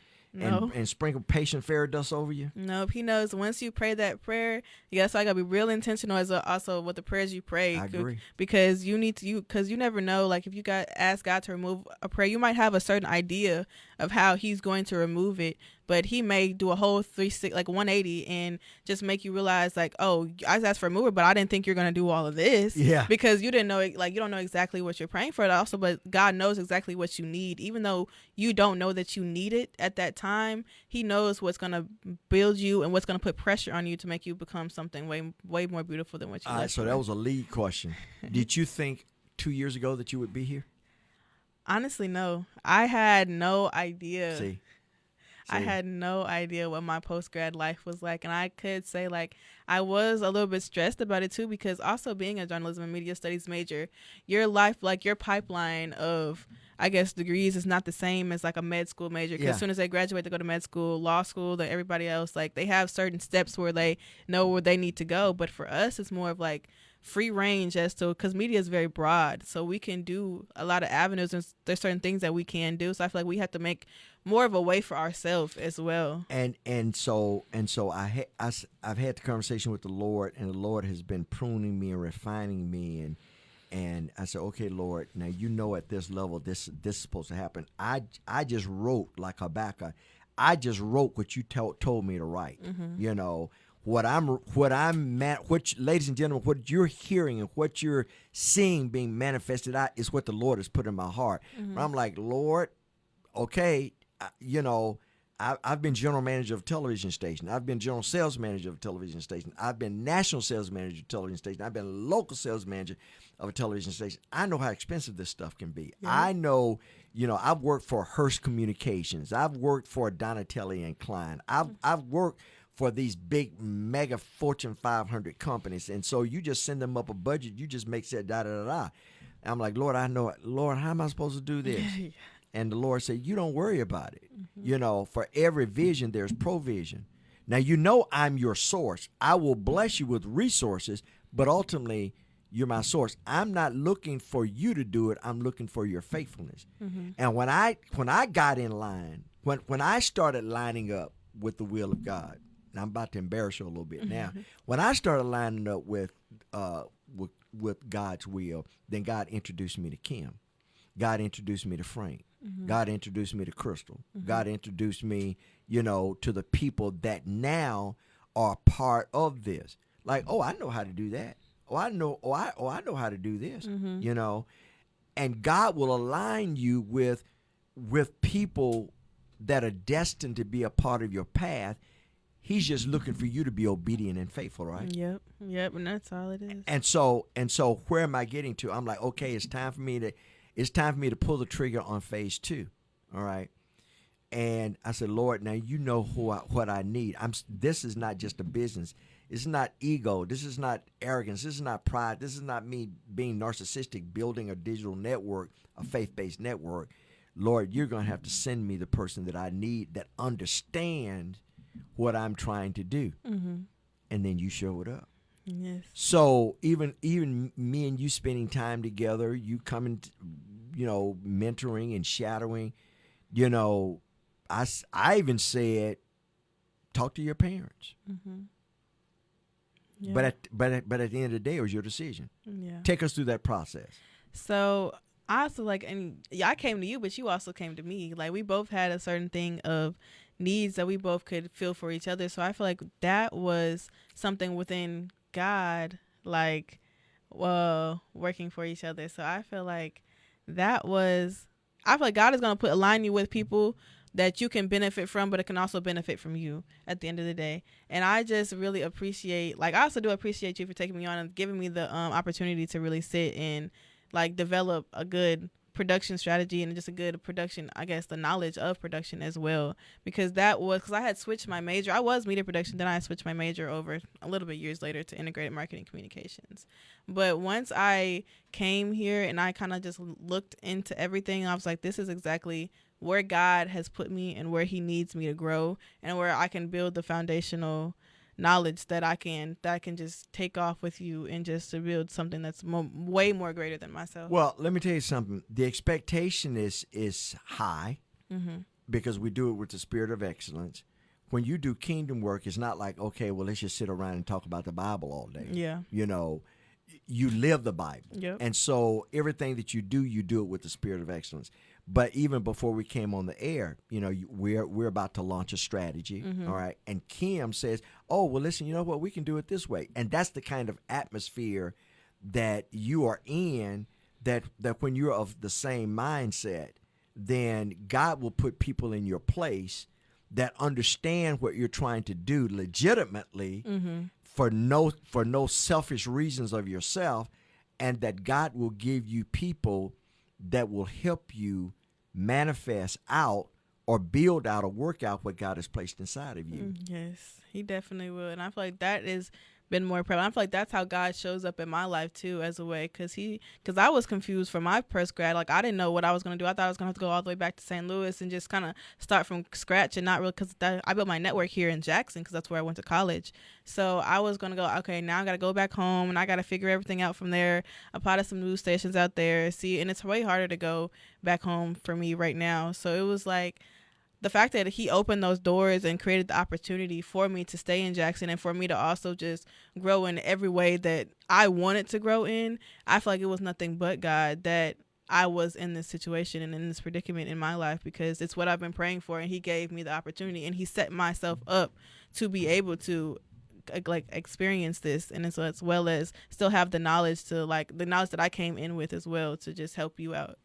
sprinkle patient fairy dust over you? Nope. He knows once you pray that prayer, you gotta be real intentional as also with the prayers you pray. I agree. Because you need to, because you never know, like, if you ask God to remove a prayer, you might have a certain idea of how he's going to remove it, but he may do a whole 180 and just make you realize, like, oh, I asked for a mover, but I didn't think you're going to do all of this. Yeah. Because you didn't know, like, you don't know exactly what you're praying for also, but God knows exactly what you need. Even though you don't know that you need it at that time, he knows what's going to build you and what's going to put pressure on you to make you become something way more beautiful than what you are. All right, so that was a lead question. Did you think 2 years ago that you would be here? Honestly, no. I had no idea. See? I had no idea what my post-grad life was like. And I could say, like, I was a little bit stressed about it, too, because also being a journalism and media studies major, your life, like, your pipeline of, I guess, degrees is not the same as, like, a med school major. Because as soon as they graduate, they go to med school, law school, everybody else, like, they have certain steps where they know where they need to go. But for us, it's more of, like, free range as to, because media is very broad, so we can do a lot of avenues, and there's certain things that we can do. So I feel like we have to make more of a way for ourselves as well. And so I've had the conversation with the Lord, and the Lord has been pruning me and refining me, and I said, okay, Lord, now you know at this level this is supposed to happen. I just wrote like Habakkuk. I just wrote what you told me to write. You know. Which, ladies and gentlemen, what you're hearing and what you're seeing being manifested out is what the Lord has put in my heart. I'm like, Lord, okay, you know, I've been general manager of a television station. I've been general sales manager of a television station. I've been national sales manager of a television station. I've been local sales manager of a television station. I know how expensive this stuff can be. Yeah. I know, you know, I've worked for Hearst Communications. I've worked for Donatelli and Klein. I've worked for these big mega Fortune 500 companies. And so you just send them up a budget. You just make that da da da da. I'm like, Lord, I know it. Lord, how am I supposed to do this? And the Lord said, you don't worry about it. You know, for every vision, there's provision. Now, you know I'm your source. I will bless you with resources, but ultimately, you're my source. I'm not looking for you to do it. I'm looking for your faithfulness. And when I got in line, when I started lining up with the will of God, and I'm about to embarrass you a little bit now. When I started lining up with God's will, then God introduced me to Kim. God introduced me to Frank. God introduced me to Crystal. God introduced me, you know, to the people that now are part of this. Like, oh, I know how to do that. I know how to do this. You know, and God will align you with people that are destined to be a part of your path. He's just looking for you to be obedient and faithful, right? Yep, and that's all it is. And so where am I getting to? I'm like, okay, it's time for me to pull the trigger on phase 2. All right. And I said, Lord, now you know what I need. This is not just a business. It's not ego. This is not arrogance. This is not pride. This is not me being narcissistic, building a digital network, a faith-based network. Lord, you're going to have to send me the person that I need that understands what I'm trying to do. And then you showed up. Yes. So even me and you spending time together, you coming, you know, mentoring and shadowing, you know, I even said, talk to your parents. Yeah. But at the end of the day, it was your decision. Yeah. Take us through that process. So I also I came to you, but you also came to me. Like, we both had a certain thing of needs that we both could feel for each other. So I feel like that was something within God, like, working for each other. So I feel like God is going to align you with people that you can benefit from, but it can also benefit from you at the end of the day. And I just really appreciate, I also do appreciate you for taking me on and giving me the opportunity to really sit and develop a good production strategy and just a good production, I guess, the knowledge of production as well. Because I had switched my major. I was media production, then I switched my major over a little bit years later to integrated marketing communications. But once I came here and I kind of just looked into everything, I was like, this is exactly where God has put me and where he needs me to grow and where I can build the foundational knowledge that I can just take off with you and just to build something that's way more greater than myself. Well, let me tell you something. The expectation is high because we do it with the spirit of excellence. When you do kingdom work, it's not like, okay, well, let's just sit around and talk about the Bible all day. Yeah. You know, you live the Bible. Yep. And so everything that you do it with the spirit of excellence. But even before we came on the air, you know, we're about to launch a strategy, all right? And Kim says, oh, well, listen, you know what? We can do it this way. And that's the kind of atmosphere that you are in, that when you're of the same mindset, then God will put people in your place that understand what you're trying to do legitimately for no selfish reasons of yourself, and that God will give you people that will help you manifest out or build out or work out what God has placed inside of you. Yes, he definitely will. And I feel like that has been more prevalent. I feel like that's how God shows up in my life too, as a way, because I was confused for my post grad. Like, I didn't know what I was going to do. I thought I was going to have to go all the way back to St. Louis and just kind of start from scratch, and not really, because I built my network here in Jackson because that's where I went to college. So I was going to go, okay, now I got to go back home and I got to figure everything out from there, apply to some news stations out there, and it's way harder to go back home for me right now. So it was like, the fact that he opened those doors and created the opportunity for me to stay in Jackson and for me to also just grow in every way that I wanted to grow in, I feel like it was nothing but God that I was in this situation and in this predicament in my life, because it's what I've been praying for, and he gave me the opportunity and he set myself up to be able to experience this, and as well as still have the knowledge to the knowledge that I came in with as well to just help you out.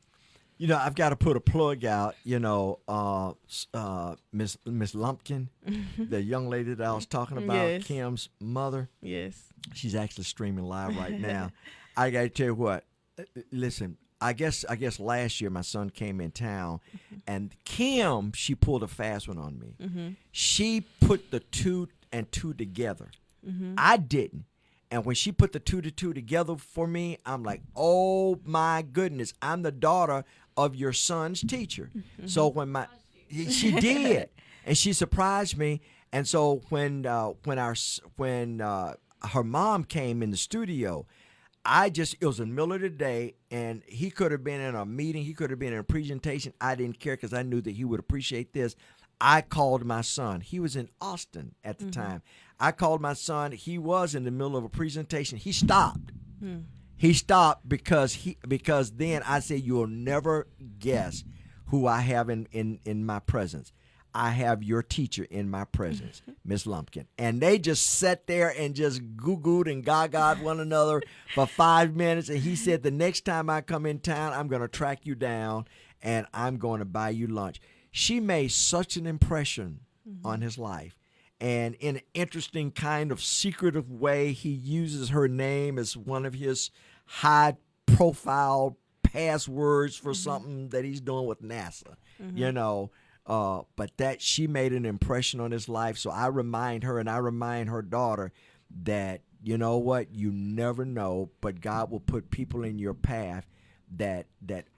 You know, I've got to put a plug out, you know, Miss Lumpkin, the young lady that I was talking about, yes. Kim's mother. Yes. She's actually streaming live right now. I got to tell you what, listen, I guess last year my son came in town, and Kim, she pulled a fast one on me. She put the 2 and 2 together. Mm-hmm. I didn't. And when she put the 2 to 2 together for me, I'm like, oh my goodness, I'm the daughter of your son's teacher. Mm-hmm. So when she did, and she surprised me. And so when her mom came in the studio, it was in the middle of the day, and he could have been in a meeting, he could have been in a presentation. I didn't care because I knew that he would appreciate this. I called my son. He was in Austin at the time. I called my son. He was in the middle of a presentation. He stopped. He stopped because then I said, you'll never guess who I have in my presence. I have your teacher in my presence, Miss Lumpkin. And they just sat there and just goo-gooed and gagaed one another for 5 minutes. And he said, the next time I come in town, I'm going to track you down and I'm going to buy you lunch. She made such an impression on his life. And in an interesting kind of secretive way, he uses her name as one of his high-profile passwords for something that he's doing with NASA, you know. But that she made an impression on his life. So I remind her and I remind her daughter that, you know what, you never know, but God will put people in your path that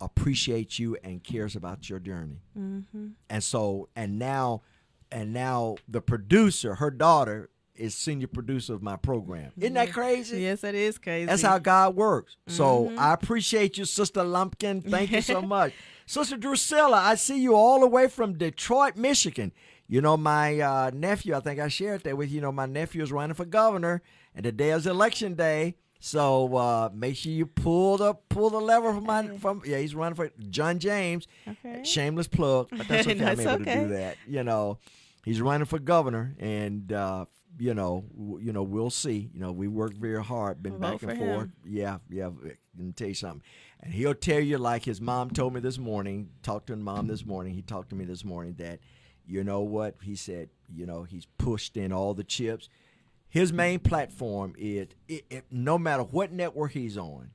appreciate you and cares about your journey. And now the producer, her daughter, is senior producer of my program. Isn't that crazy? Yes, it is crazy. That's how God works. So I appreciate you, Sister Lumpkin. Thank you so much. Sister Drusilla, I see you all the way from Detroit, Michigan. You know, my nephew, I think I shared that with you. You know, my nephew is running for governor, and today is election day. So make sure you pull the lever he's running for John James. Okay. Shameless plug, but that's okay. No, I'm able to do that. You know, he's running for governor, and you know, we'll see. You know, we work very hard, been back and forth. Yeah. Let me tell you something. And he'll tell you, like his mom told me this morning, talked to his mom this morning, he talked to me this morning that, you know what, he said, you know, he's pushed in all the chips. His main platform is, no matter what network he's on,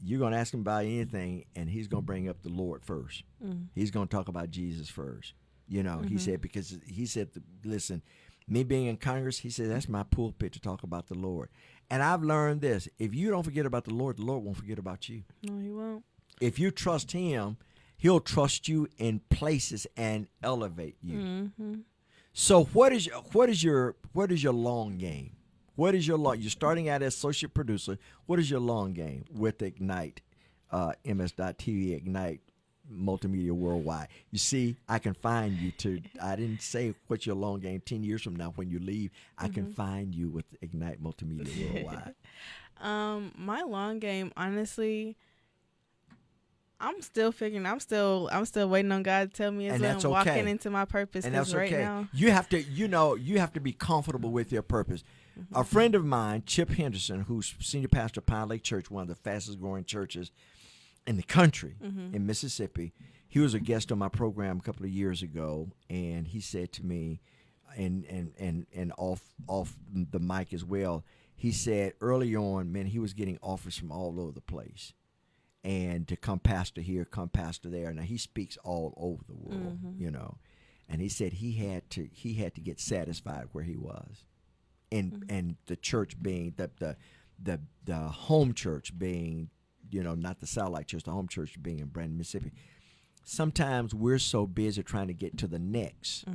you're going to ask him about anything, and he's going to bring up the Lord first. He's going to talk about Jesus first. You know, he said, because he said, listen, me being in Congress, he said, that's my pulpit to talk about the Lord. And I've learned this. If you don't forget about the Lord won't forget about you. No, he won't. If you trust him, he'll trust you in places and elevate you. So what is your long game? What is your long? You're starting out as associate producer. What is your long game with Ignite, MS.TV Ignite Multimedia Worldwide? You see, I can find you I didn't say what's your long game 10 years from now when you leave. I can find you with Ignite Multimedia Worldwide. My long game, honestly, I'm still figuring. I'm still waiting on God to tell me as I'm walking into my purpose. And that's right okay. Now, you have to be comfortable with your purpose. A friend of mine, Chip Henderson, who's senior pastor of Pine Lake Church, one of the fastest growing churches in the country in Mississippi, he was a guest on my program a couple of years ago, and he said to me, and off the mic as well, he said early on, man, he was getting offers from all over the place, and to come pastor here, come pastor there. Now he speaks all over the world, you know, and he said he had to get satisfied where he was, and the church being the home church being, you know, not the satellite church, the home church being in Brandon, Mississippi. Sometimes we're so busy trying to get to the next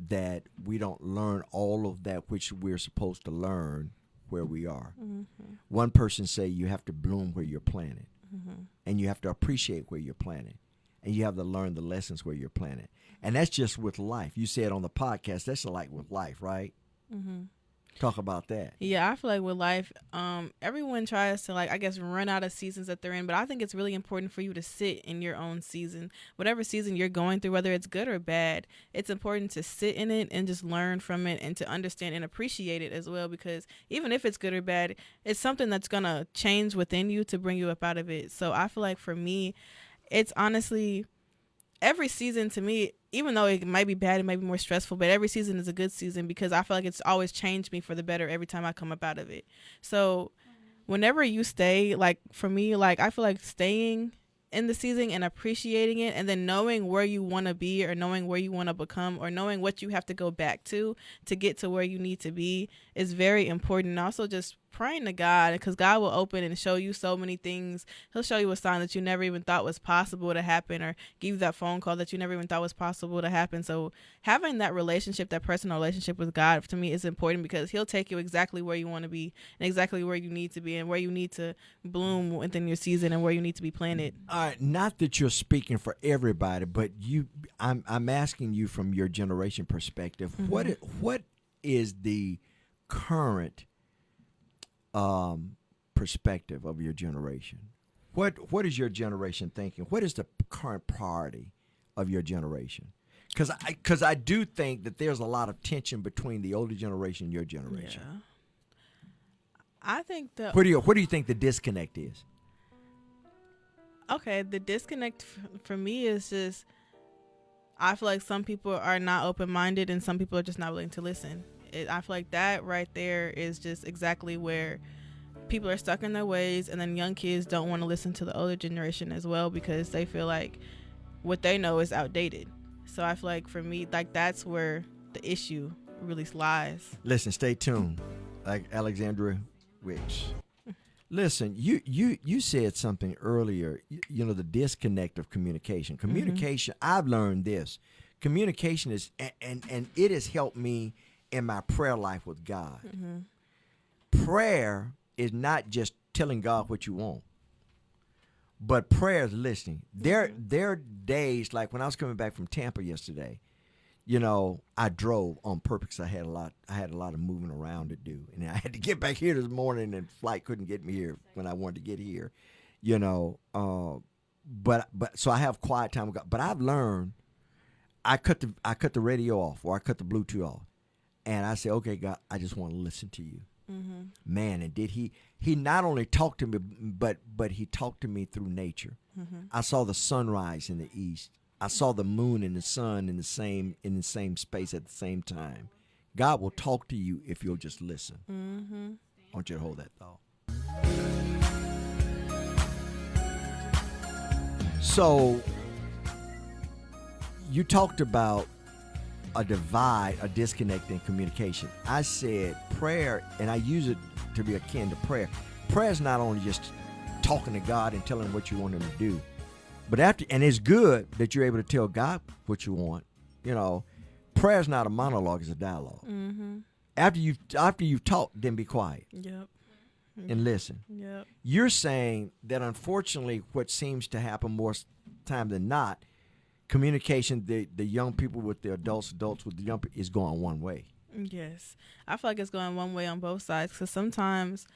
that we don't learn all of that which we're supposed to learn where we are. One person say you have to bloom where you're planted, and you have to appreciate where you're planted, and you have to learn the lessons where you're planted. And that's just with life. You said on the podcast, that's like with life, right? Talk about that. Yeah, I feel like with life, everyone tries to, like, I guess, run out of seasons that they're in, but I think it's really important for you to sit in your own season. Whatever season you're going through, whether it's good or bad, it's important to sit in it and just learn from it and to understand and appreciate it as well, because even if it's good or bad, it's something that's going to change within you to bring you up out of it. So I feel like for me, it's honestly, every season to me, even though it might be bad, it might be more stressful, but every season is a good season because I feel like it's always changed me for the better every time I come up out of it. So whenever you stay, like for me, like I feel like staying in the season and appreciating it, and then knowing where you want to be or knowing where you want to become or knowing what you have to go back to get to where you need to be is very important. And also just praying to God, because God will open and show you so many things. He'll show you a sign that you never even thought was possible to happen, or give you that phone call that you never even thought was possible to happen. So having that relationship, that personal relationship with God, to me is important, because he'll take you exactly where you want to be and exactly where you need to be and where you need to bloom within your season and where you need to be planted. All right, not that you're speaking for everybody, but I'm asking you from your generation perspective. What is the current perspective of your generation? What is your generation thinking? What is the current priority of your generation? Because I do think that there's a lot of tension between the older generation and your generation. Yeah. I think What do you think the disconnect is? Okay, the disconnect for me is just, I feel like some people are not open-minded and some people are just not willing to listen. I feel like that right there is just exactly where people are stuck in their ways, and then young kids don't want to listen to the older generation as well, because they feel like what they know is outdated. So I feel like for me, like, that's where the issue really lies. Listen, stay tuned. Like Alexandria Wicks. Listen, you said something earlier, the disconnect of communication. Communication, I've learned this. Communication is, and it has helped me in my prayer life with God. Prayer is not just telling God what you want, but prayer is listening. There are days, like when I was coming back from Tampa yesterday, I drove on purpose. I had a lot of moving around to do, and I had to get back here this morning, and flight couldn't get me here when I wanted to get here, But so I have quiet time with God. But I've learned, I cut the radio off, or I cut the Bluetooth off, and I say, okay, God, I just want to listen to you. Man, and did he not only talked to me, but he talked to me through nature. I saw the sunrise in the east. I saw the moon and the sun in the same space at the same time. God will talk to you if you'll just listen. I want you to hold that thought. So you talked about a divide, a disconnect in communication. I said prayer, and I use it to be akin to prayer. Prayer is not only just talking to God and telling him what you want him to do, but and it's good that you're able to tell God what you want. Prayer is not a monologue; it's a dialogue. After you've talked, then be quiet. Yep. And listen. Yep. You're saying that unfortunately, what seems to happen more time than not, communication, the young people with the adults with the young people, is going one way. Yes. I feel like it's going one way on both sides, because sometimes,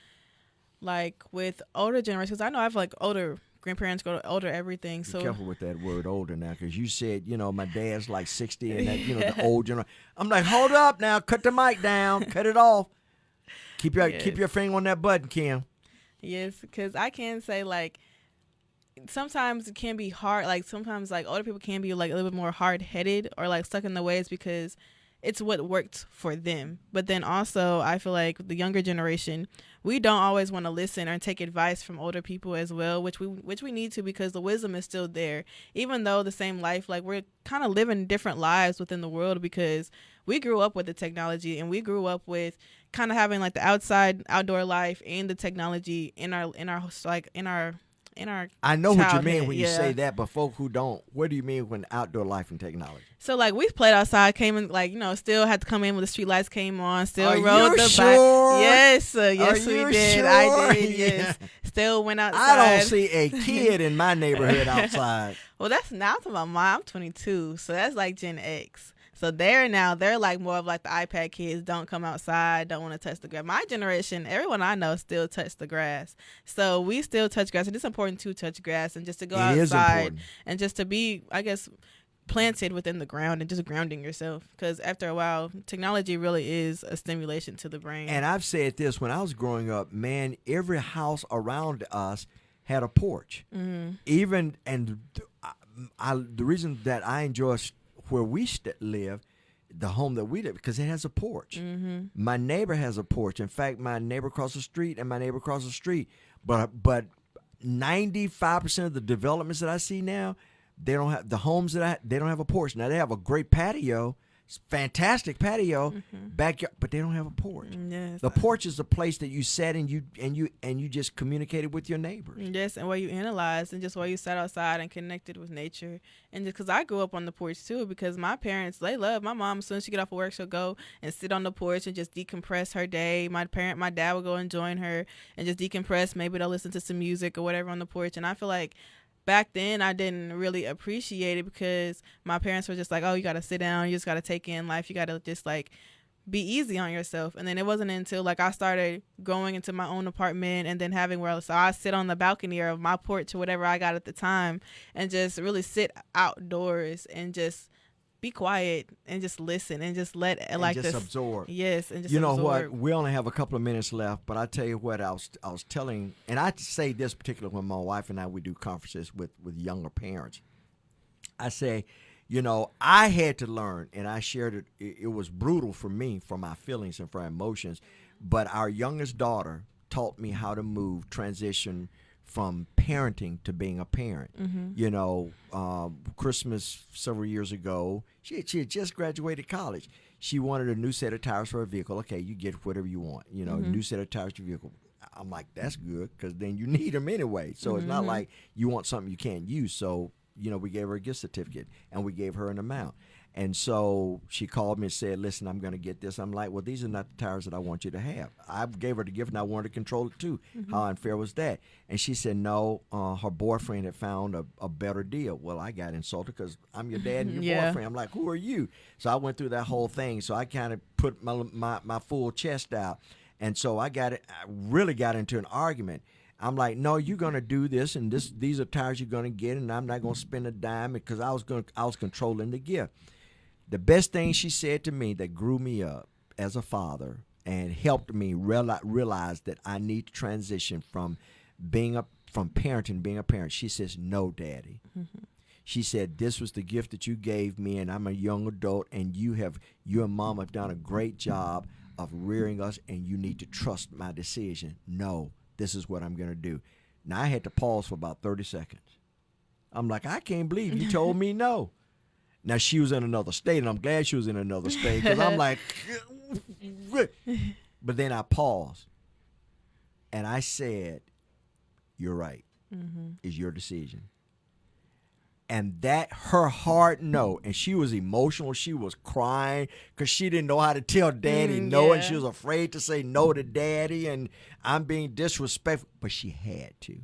like with older generations, I know I have like older grandparents, go to older everything. So be careful with that word older now, because you said, my dad's like 60 and that, the old generation. I'm like, hold up now, cut the mic down, cut it off. Keep your finger on that button, Kim. Yes, because I can say, like, sometimes it can be hard. Like, sometimes, like, older people can be, like, a little bit more hard-headed or, like, stuck in their ways because it's what worked for them. But then also, I feel like the younger generation, we don't always want to listen or take advice from older people as well, which we need to, because the wisdom is still there. Even though the same life, like, we're kind of living different lives within the world, because we grew up with the technology, and we grew up with kind of having like the outdoor life and the technology in our I know what you mean when you yeah. say that, but folk who don't, what do you mean when outdoor life and technology? So like we played outside, came in, like, still had to come in when the street lights came on, still Are rode you the sure? bike. Yes, yes Are we you did. sure? I did. Yes, still went outside. I don't see a kid in my neighborhood outside. Well, that's now to my mom. I'm 22, so that's like Gen X. So they're like more of like the iPad kids, don't come outside, don't want to touch the grass. My generation, everyone I know still touch the grass. So we still touch grass, and it's important to touch grass and just to go outside and just to be, I guess, planted within the ground and just grounding yourself. Because after a while, technology really is a stimulation to the brain. And I've said this, when I was growing up, man, every house around us had a porch. Even, and the reason that I enjoy where we live, the home that we live, because it has a porch. My neighbor has a porch. In fact, my neighbor across the street and my neighbor across the street. But 95% of the developments that I see now, they don't have the homes they don't have a porch. Now they have a great patio, fantastic patio, backyard, but they don't have a porch. Yes. The porch is the place that you sat and you just communicated with your neighbors. Yes, and where you analyzed and just where you sat outside and connected with nature. And just because I grew up on the porch too, because my parents, they love my mom. As soon as she get off of work, she'll go and sit on the porch and just decompress her day. My dad would go and join her and just decompress. Maybe they'll listen to some music or whatever on the porch. And I feel like back then I didn't really appreciate it because my parents were just like, oh, you got to sit down. You just got to take in life. You got to just like be easy on yourself. And then it wasn't until like I started going into my own apartment and then having so I sit on the balcony or my porch or whatever I got at the time and just really sit outdoors and just be quiet and just listen and just let and just absorb. Yes, and just you know absorb. what? We only have a couple of minutes left, but I tell you what, I was telling, and I say this particularly when my wife and I we do conferences with younger parents. I say, you know, I had to learn, and I shared it. It was brutal for me, for my feelings and for my emotions. But our youngest daughter taught me how to transition from parenting to being a parent. You know, Christmas several years ago, she had just graduated college. She wanted a new set of tires for her vehicle. Okay, you get whatever you want. You know, new set of tires for your vehicle. I'm like, that's good because then you need them anyway. So it's not like you want something you can't use. So, you know, we gave her a gift certificate and we gave her an amount. And so she called me and said, listen, I'm going to get this. I'm like, well, these are not the tires that I want you to have. I gave her the gift and I wanted to control it too. How unfair was that? And she said, no, her boyfriend had found a better deal. Well, I got insulted because I'm your dad and your boyfriend. I'm like, who are you? So I went through that whole thing. So I kind of put my full chest out. And so I really got into an argument. I'm like, no, you're gonna do this, and these are tires you're gonna get, and I'm not gonna spend a dime because I was controlling the gift. The best thing she said to me that grew me up as a father and helped me realize that I need to transition from parenting, being a parent. She says, no, Daddy. She said, this was the gift that you gave me, and I'm a young adult, and you and Mom have done a great job of rearing us, and you need to trust my decision. No, this is what I'm going to do. Now, I had to pause for about 30 seconds. I'm like, I can't believe you told me no. Now, she was in another state, and I'm glad she was in another state because I'm like, but then I paused, and I said, you're right. It's your decision. And that, her hard no, and she was emotional. She was crying because she didn't know how to tell Daddy no, and she was afraid to say no to Daddy, and I'm being disrespectful, but she had to.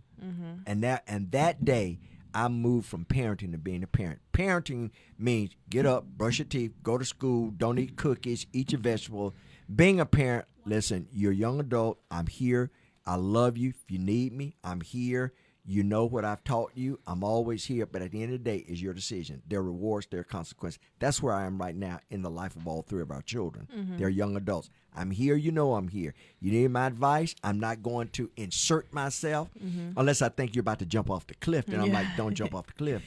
And that day, I moved from parenting to being a parent. Parenting means get up, brush your teeth, go to school, don't eat cookies, eat your vegetables. Being a parent, listen, you're a young adult. I'm here. I love you. If you need me, I'm here. You know what I've taught you. I'm always here. But at the end of the day, it's your decision. There are rewards, there are consequences. That's where I am right now in the life of all three of our children. They're young adults. I'm here. You know I'm here. You need my advice. I'm not going to insert myself unless I think you're about to jump off the cliff. Then I'm like, don't jump off the cliff.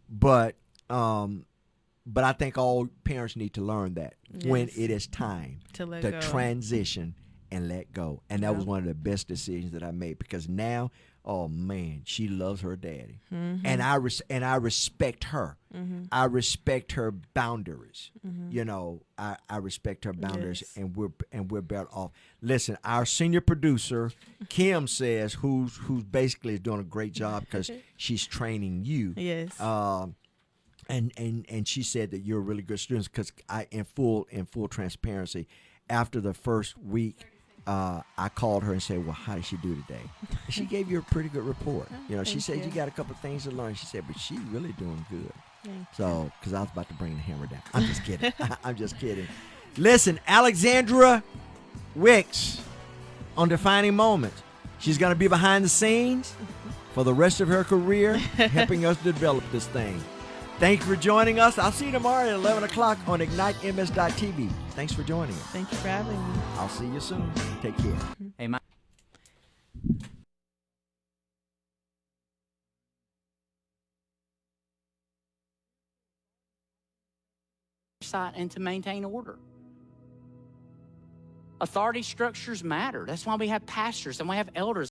But I think all parents need to learn that when it is time to transition and let go. And that was one of the best decisions that I made because now, oh man, she loves her daddy, and I respect her. I respect her boundaries. You know, I respect her boundaries, and we're better off. Listen, our senior producer Kim says, who's basically is doing a great job because she's training you. Yes. And she said that you're a really good student because in full transparency, after the first week. I called her and said, well, how did she do today? And she gave you a pretty good report. You know, she said you got a couple of things to learn. She said, but she's really doing good. So, because I was about to bring the hammer down. I'm just kidding. I'm just kidding. Listen, Alexandria Wicks on Defining Moments. She's going to be behind the scenes for the rest of her career, helping us develop this thing. Thanks for joining us. I'll see you tomorrow at 11 o'clock on IgniteMS.tv. Thanks for joining us. Thank you for having me. I'll see you soon. Take care. Hey, and to maintain order. Authority structures matter. That's why we have pastors and we have elders.